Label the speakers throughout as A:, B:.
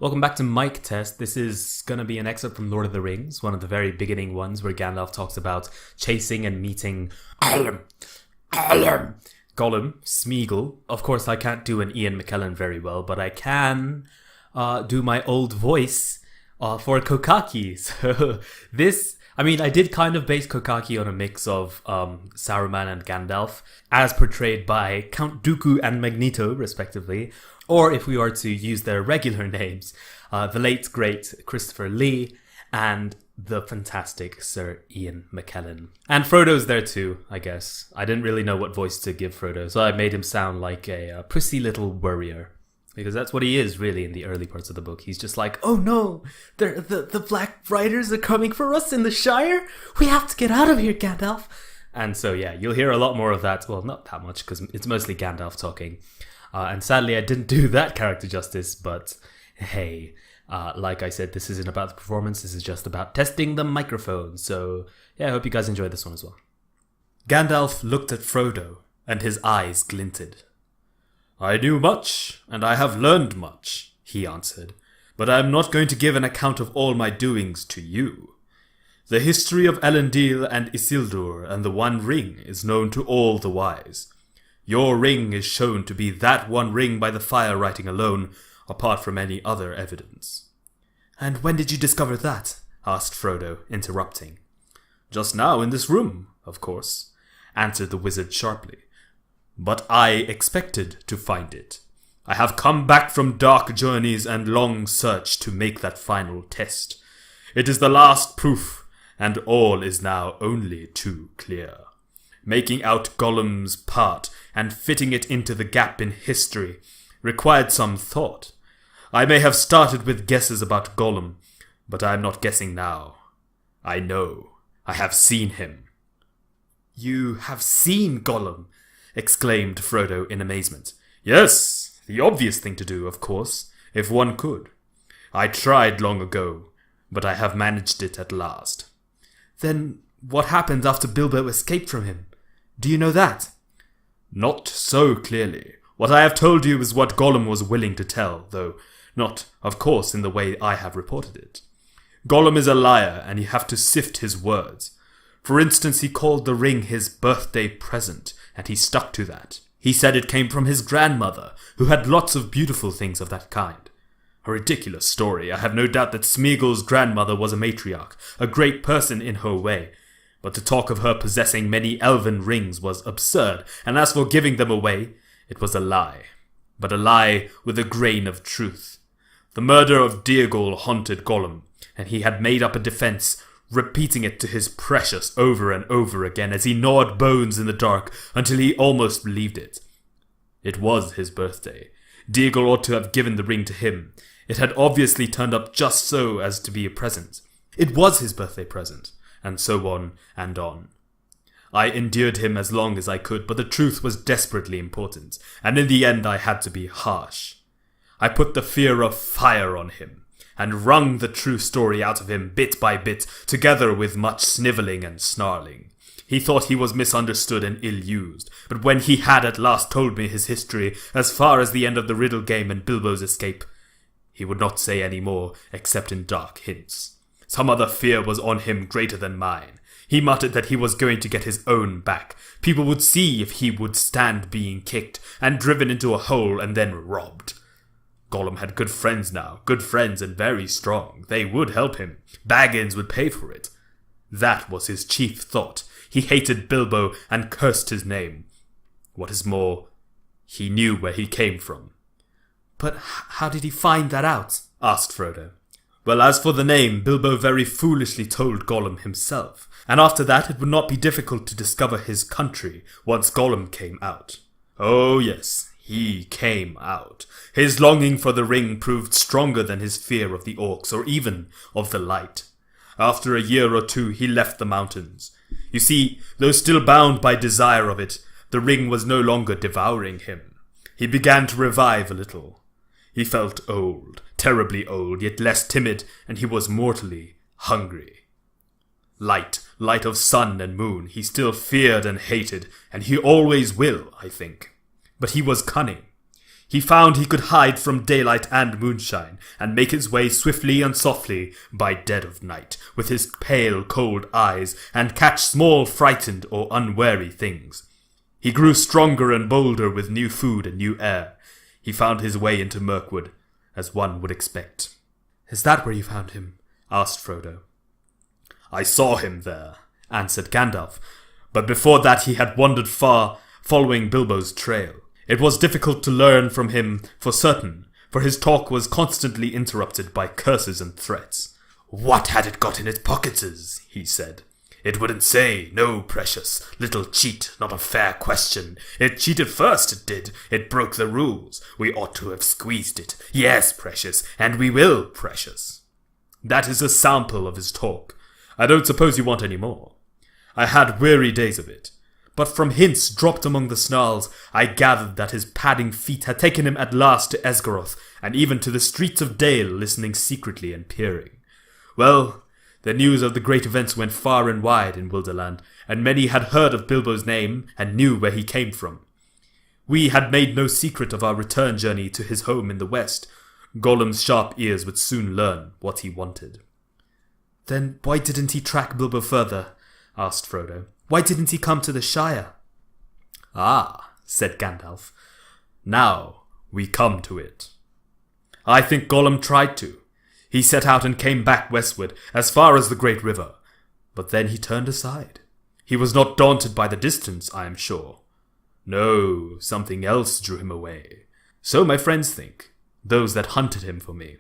A: Welcome back to Mic Test. This is going to be an excerpt from Lord of the Rings, one of the very beginning ones where Gandalf talks about chasing and meeting Gollum, Smeagol. Of course, I can't do an Ian McKellen very well, but I can do my old voice for Kokaki. So I did kind of base Kokaki on a mix of Saruman and Gandalf, as portrayed by Count Dooku and Magneto, respectively. Or if we were to use their regular names, the late, great Christopher Lee and the fantastic Sir Ian McKellen. And Frodo's there too, I guess. I didn't really know what voice to give Frodo, so I made him sound like a prissy little worrier. Because that's what he is, really, in the early parts of the book. He's just like, oh no, the Black Riders are coming for us in the Shire? We have to get out of here, Gandalf! And so, yeah, you'll hear a lot more of that. Well, not that much, because it's mostly Gandalf talking. And sadly, I didn't do that character justice, but hey, like I said, this isn't about the performance, this is just about testing the microphone. So, yeah, I hope you guys enjoyed this one as well. Gandalf looked at Frodo, and his eyes glinted. I knew much, and I have learned much, he answered, but I am not going to give an account of all my doings to you. The history of Elendil and Isildur and the One Ring is known to all the wise. Your ring is shown to be that one ring by the fire writing alone, apart from any other evidence. And when did you discover that? Asked Frodo, interrupting. Just now in this room, of course, answered the wizard sharply. But I expected to find it. I have come back from dark journeys and long search to make that final test. It is the last proof, and all is now only too clear. Making out Gollum's part and fitting it into the gap in history required some thought. I may have started with guesses about Gollum, but I am not guessing now. I know. I have seen him. You have seen Gollum? Exclaimed Frodo in amazement. Yes, the obvious thing to do, of course, if one could. I tried long ago, but I have managed it at last. Then what happened after Bilbo escaped from him? Do you know that? Not so clearly. What I have told you is what Gollum was willing to tell, though not, of course, in the way I have reported it. Gollum is a liar, and you have to sift his words. For instance, he called the ring his birthday present, and he stuck to that. He said it came from his grandmother, who had lots of beautiful things of that kind. A ridiculous story. I have no doubt that Smeagol's grandmother was a matriarch, a great person in her way. But to talk of her possessing many elven rings was absurd, and as for giving them away, it was a lie. But a lie with a grain of truth. The murder of Deagol haunted Gollum, and he had made up a defense, repeating it to his precious over and over again as he gnawed bones in the dark until he almost believed it. It was his birthday. Deagol ought to have given the ring to him. It had obviously turned up just so as to be a present. It was his birthday present. And so on and on. I endured him as long as I could, but the truth was desperately important, and in the end I had to be harsh. I put the fear of fire on him, and wrung the true story out of him bit by bit, together with much snivelling and snarling. He thought he was misunderstood and ill-used, but when he had at last told me his history, as far as the end of the riddle game and Bilbo's escape, he would not say any more, except in dark hints. Some other fear was on him greater than mine. He muttered that he was going to get his own back. People would see if he would stand being kicked and driven into a hole and then robbed. Gollum had good friends now, good friends and very strong. They would help him. Baggins would pay for it. That was his chief thought. He hated Bilbo and cursed his name. What is more, he knew where he came from. But how did he find that out? Asked Frodo. Well, as for the name, Bilbo very foolishly told Gollum himself, and after that it would not be difficult to discover his country once Gollum came out. Oh yes, he came out. His longing for the ring proved stronger than his fear of the orcs, or even of the light. After a year or two he left the mountains. You see, though still bound by desire of it, the ring was no longer devouring him. He began to revive a little. He felt old, terribly old, yet less timid, and he was mortally hungry. Light of sun and moon, he still feared and hated, and he always will, I think. But he was cunning. He found he could hide from daylight and moonshine, and make his way swiftly and softly by dead of night, with his pale, cold eyes, and catch small, frightened, or unwary things. He grew stronger and bolder with new food and new air. He found his way into Mirkwood, as one would expect. "Is that where you found him?" asked Frodo. "I saw him there," answered Gandalf, "but before that he had wandered far, following Bilbo's trail. It was difficult to learn from him for certain, for his talk was constantly interrupted by curses and threats. 'What had it got in its pockets?' he said. 'It wouldn't say, no, precious, little cheat, not a fair question. It cheated first, it did. It broke the rules. We ought to have squeezed it. Yes, precious, and we will, precious.' That is a sample of his talk. I don't suppose you want any more. I had weary days of it. But from hints dropped among the snarls, I gathered that his padding feet had taken him at last to Esgaroth, and even to the streets of Dale, listening secretly and peering. Well, the news of the great events went far and wide in Wilderland, and many had heard of Bilbo's name and knew where he came from. We had made no secret of our return journey to his home in the west. Gollum's sharp ears would soon learn what he wanted." "Then why didn't he track Bilbo further?" asked Frodo. "Why didn't he come to the Shire?" "Ah," said Gandalf. "Now we come to it. I think Gollum tried to. He set out and came back westward, as far as the Great River. But then he turned aside. He was not daunted by the distance, I am sure. No, something else drew him away. So my friends think, those that hunted him for me.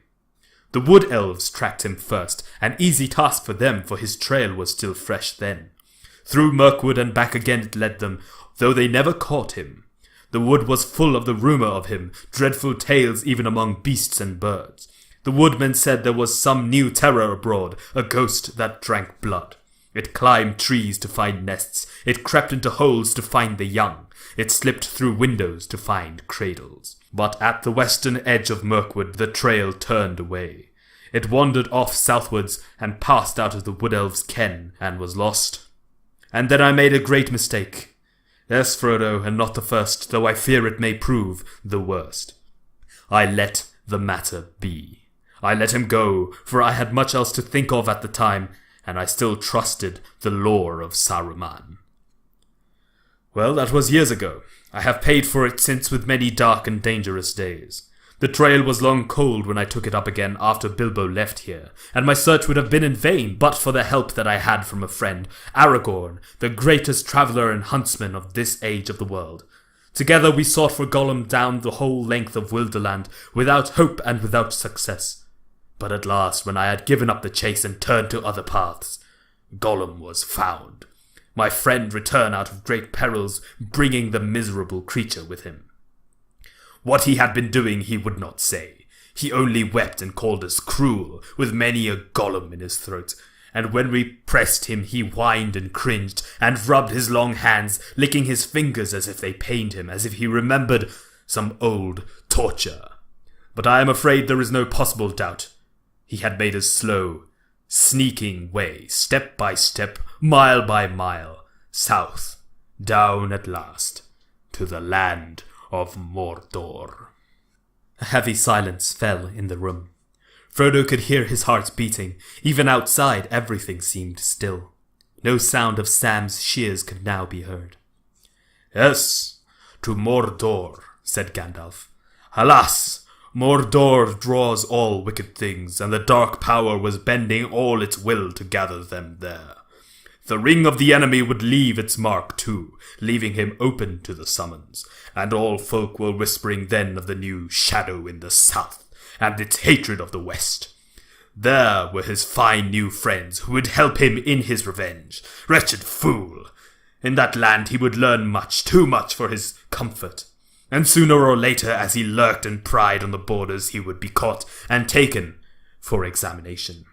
A: The wood elves tracked him first, an easy task for them, for his trail was still fresh then. Through Mirkwood and back again it led them, though they never caught him. The wood was full of the rumour of him, dreadful tales even among beasts and birds. The woodmen said there was some new terror abroad, a ghost that drank blood. It climbed trees to find nests, it crept into holes to find the young, it slipped through windows to find cradles. But at the western edge of Mirkwood the trail turned away. It wandered off southwards and passed out of the wood elves' ken and was lost. And then I made a great mistake. Yes, Frodo, and not the first, though I fear it may prove the worst. I let the matter be. I let him go, for I had much else to think of at the time, and I still trusted the lore of Saruman. Well, that was years ago. I have paid for it since with many dark and dangerous days. The trail was long cold when I took it up again after Bilbo left here, and my search would have been in vain but for the help that I had from a friend, Aragorn, the greatest traveller and huntsman of this age of the world. Together we sought for Gollum down the whole length of Wilderland, without hope and without success. But at last, when I had given up the chase and turned to other paths, Gollum was found. My friend returned out of great perils, bringing the miserable creature with him. What he had been doing he would not say. He only wept and called us cruel, with many a Gollum in his throat. And when we pressed him he whined and cringed, and rubbed his long hands, licking his fingers as if they pained him, as if he remembered some old torture. But I am afraid there is no possible doubt. He had made a slow, sneaking way, step by step, mile by mile, south, down at last, to the land of Mordor. A heavy silence fell in the room. Frodo could hear his heart beating. Even outside, everything seemed still. No sound of Sam's shears could now be heard. "Yes, to Mordor," said Gandalf. "Alas! Mordor draws all wicked things, and the dark power was bending all its will to gather them there. The ring of the enemy would leave its mark too, leaving him open to the summons, and all folk were whispering then of the new shadow in the south, and its hatred of the west. There were his fine new friends who would help him in his revenge. Wretched fool! In that land he would learn much, too much for his comfort. And sooner or later, as he lurked and pried on the borders, he would be caught and taken for examination.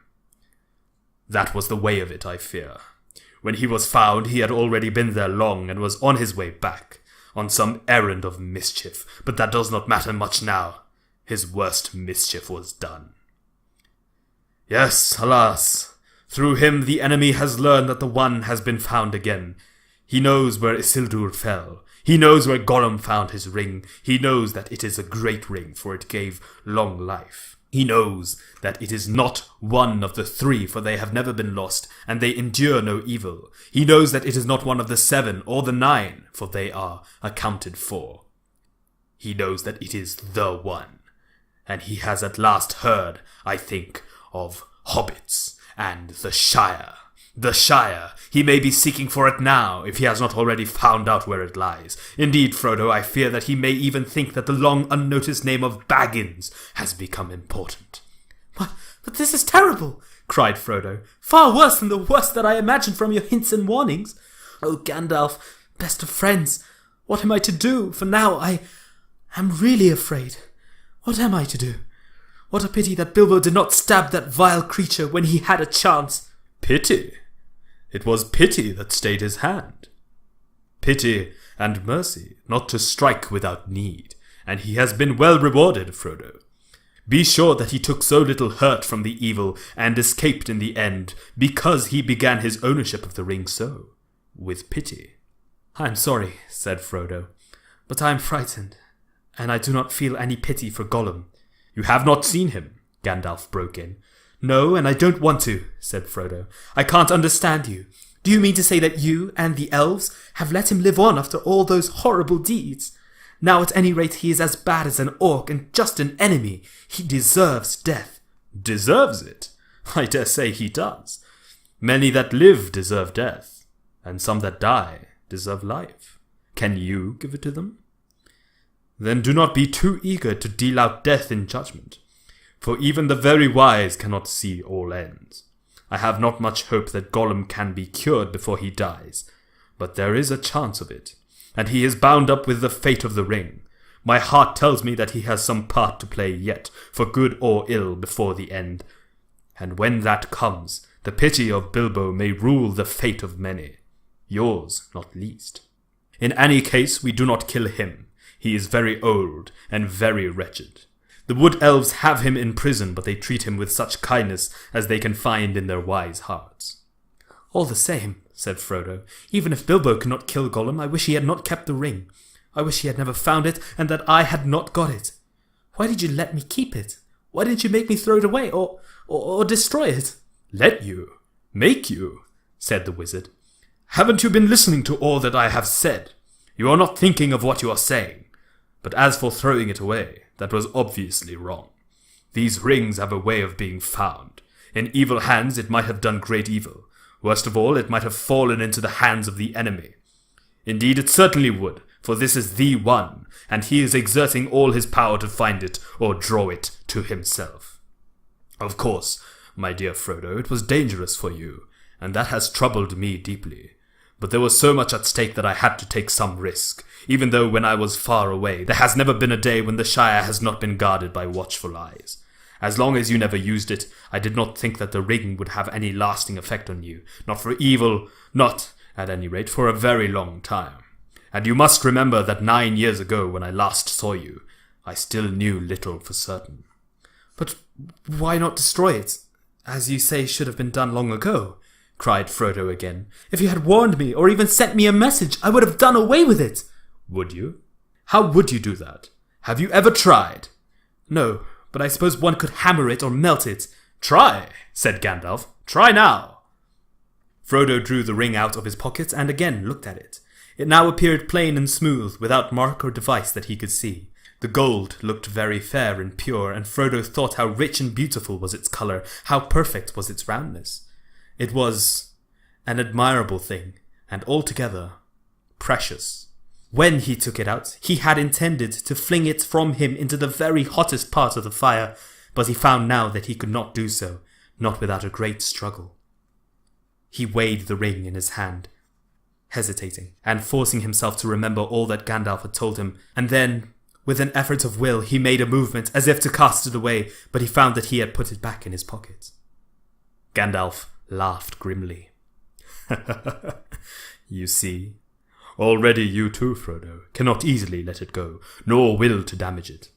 A: That was the way of it, I fear. When he was found, he had already been there long and was on his way back, on some errand of mischief, but that does not matter much now. His worst mischief was done. Yes, alas, through him the enemy has learned that the One has been found again. He knows where Isildur fell. He knows where Gollum found his ring. He knows that it is a great ring, for it gave long life. He knows that it is not one of the 3, for they have never been lost, and they endure no evil. He knows that it is not one of the 7 or the 9, for they are accounted for. He knows that it is the one, and he has at last heard, I think, of hobbits and the Shire. The Shire! He may be seeking for it now, if he has not already found out where it lies. Indeed, Frodo, I fear that he may even think that the long unnoticed name of Baggins has become important.
B: But this is terrible, cried Frodo. Far worse than the worst that I imagined from your hints and warnings. Oh, Gandalf, best of friends, what am I to do? For now I am really afraid. What am I to do? What a pity that Bilbo did not stab that vile creature when he had a chance.
A: Pity? It was pity that stayed his hand. Pity and mercy, not to strike without need, and he has been well rewarded, Frodo. Be sure that he took so little hurt from the evil and escaped in the end, because he began his ownership of the ring so, with pity.
B: I am sorry, said Frodo, but I am frightened, and I do not feel any pity for Gollum.
A: You have not seen him, Gandalf broke in.
B: No, and I don't want to, said Frodo. I can't understand you. Do you mean to say that you and the elves have let him live on after all those horrible deeds? Now at any rate he is as bad as an orc and just an enemy. He deserves death.
A: Deserves it? I dare say he does. Many that live deserve death, and some that die deserve life. Can you give it to them? Then do not be too eager to deal out death in judgment, for even the very wise cannot see all ends. I have not much hope that Gollum can be cured before he dies, but there is a chance of it, and he is bound up with the fate of the ring. My heart tells me that he has some part to play yet, for good or ill, before the end, and when that comes, the pity of Bilbo may rule the fate of many, yours not least. In any case, we do not kill him. He is very old and very wretched. The wood elves have him in prison, but they treat him with such kindness as they can find in their wise hearts.
B: All the same, said Frodo, even if Bilbo cannot kill Gollum, I wish he had not kept the ring. I wish he had never found it, and that I had not got it. Why did you let me keep it? Why didn't you make me throw it away, or destroy it?
A: Let you? Make you? Said the wizard. Haven't you been listening to all that I have said? You are not thinking of what you are saying. But as for throwing it away, that was obviously wrong. These rings have a way of being found. In evil hands it might have done great evil. Worst of all, it might have fallen into the hands of the enemy. Indeed, it certainly would, for this is the one, and he is exerting all his power to find it or draw it to himself. Of course, my dear Frodo, it was dangerous for you, and that has troubled me deeply. But there was so much at stake that I had to take some risk, even though when I was far away, there has never been a day when the Shire has not been guarded by watchful eyes. As long as you never used it, I did not think that the ring would have any lasting effect on you, not for evil, not, at any rate, for a very long time. And you must remember that 9 years ago, when I last saw you, I still knew little for certain.
B: But why not destroy it, as you say should have been done long ago? Cried Frodo again. If you had warned me, or even sent me a message, I would have done away with it.
A: Would you? How would you do that? Have you ever tried?
B: No, but I suppose one could hammer it or melt it.
A: Try, said Gandalf. Try now.
B: Frodo drew the ring out of his pocket and again looked at it. It now appeared plain and smooth, without mark or device that he could see. The gold looked very fair and pure, and Frodo thought how rich and beautiful was its colour, how perfect was its roundness. It was an admirable thing, and altogether precious. When he took it out, he had intended to fling it from him into the very hottest part of the fire, but he found now that he could not do so, not without a great struggle. He weighed the ring in his hand, hesitating, and forcing himself to remember all that Gandalf had told him, and then, with an effort of will, he made a movement as if to cast it away, but he found that he had put it back in his pocket.
A: Gandalf laughed grimly. You see, already you too, Frodo, cannot easily let it go, nor will to damage it.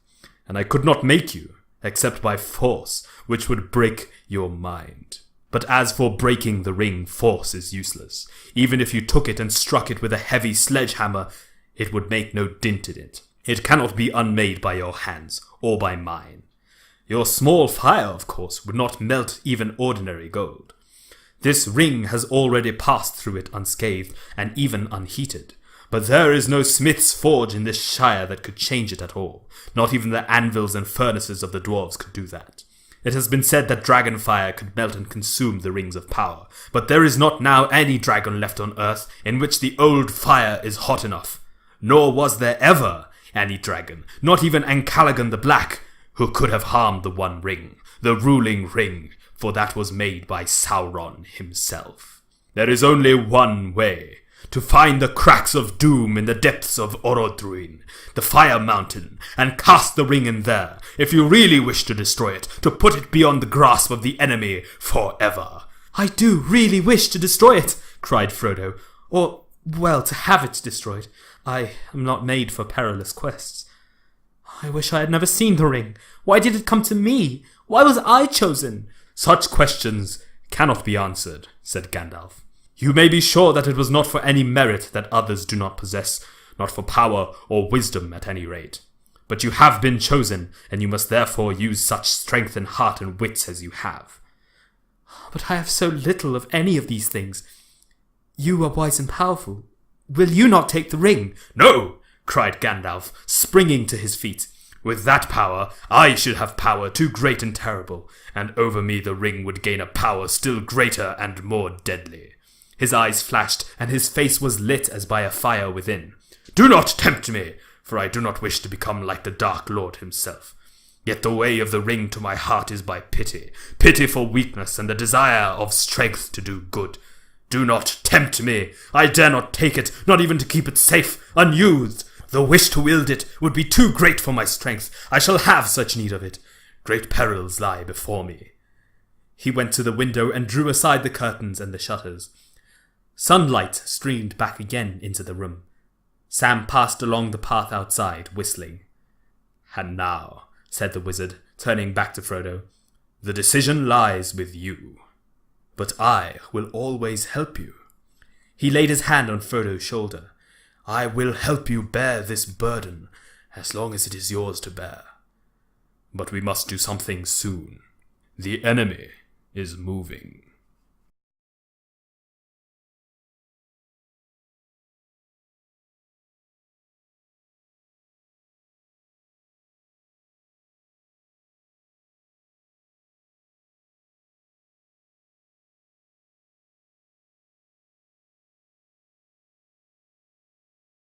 A: And I could not make you, except by force, which would break your mind. But as for breaking the ring, force is useless. Even if you took it and struck it with a heavy sledgehammer,
B: it would make no dint in it. It cannot be unmade by your hands, or by mine. Your small fire, of course, would not melt even ordinary gold. This ring has already passed through it unscathed, and even unheated. But there is no smith's forge in this shire that could change it at all. Not even the anvils and furnaces of the dwarves could do that. It has been said that dragon fire could melt and consume the rings of power, but there is not now any dragon left on earth in which the old fire is hot enough. Nor was there ever any dragon, not even Ancalagan the Black, who could have harmed the One Ring, the ruling ring, for that was made by Sauron himself. There is only one way, to find the cracks of doom in the depths of Orodruin, the Fire Mountain, and cast the ring in there, if you really wish to destroy it, to put it beyond the grasp of the enemy forever.
A: I do really wish to destroy it, cried Frodo. Or, well, to have it destroyed. I am not made for perilous quests. I wish I had never seen the ring. Why did it come to me? Why was I chosen?
B: Such questions cannot be answered, said Gandalf. You may be sure that it was not for any merit that others do not possess, not for power or wisdom at any rate. But you have been chosen, and you must therefore use such strength and heart and wits as you have.
A: But I have so little of any of these things. You are wise and powerful. Will you not take the ring?
B: No, cried Gandalf, springing to his feet. With that power, I should have power too great and terrible, and over me the ring would gain a power still greater and more deadly. His eyes flashed, and his face was lit as by a fire within. Do not tempt me, for I do not wish to become like the Dark Lord himself. Yet the way of the ring to my heart is by pity, pity for weakness and the desire of strength to do good. Do not tempt me. I dare not take it, not even to keep it safe, unused. The wish to wield it would be too great for my strength. I shall have such need of it. Great perils lie before me.
A: He went to the window and drew aside the curtains and the shutters. Sunlight streamed back again into the room. Sam passed along the path outside, whistling.
B: And now, said the wizard, turning back to Frodo, the decision lies with you. But I will always help you.
A: He laid his hand on Frodo's shoulder.
B: I will help you bear this burden, as long as it is yours to bear. But we must do something soon. The enemy is moving.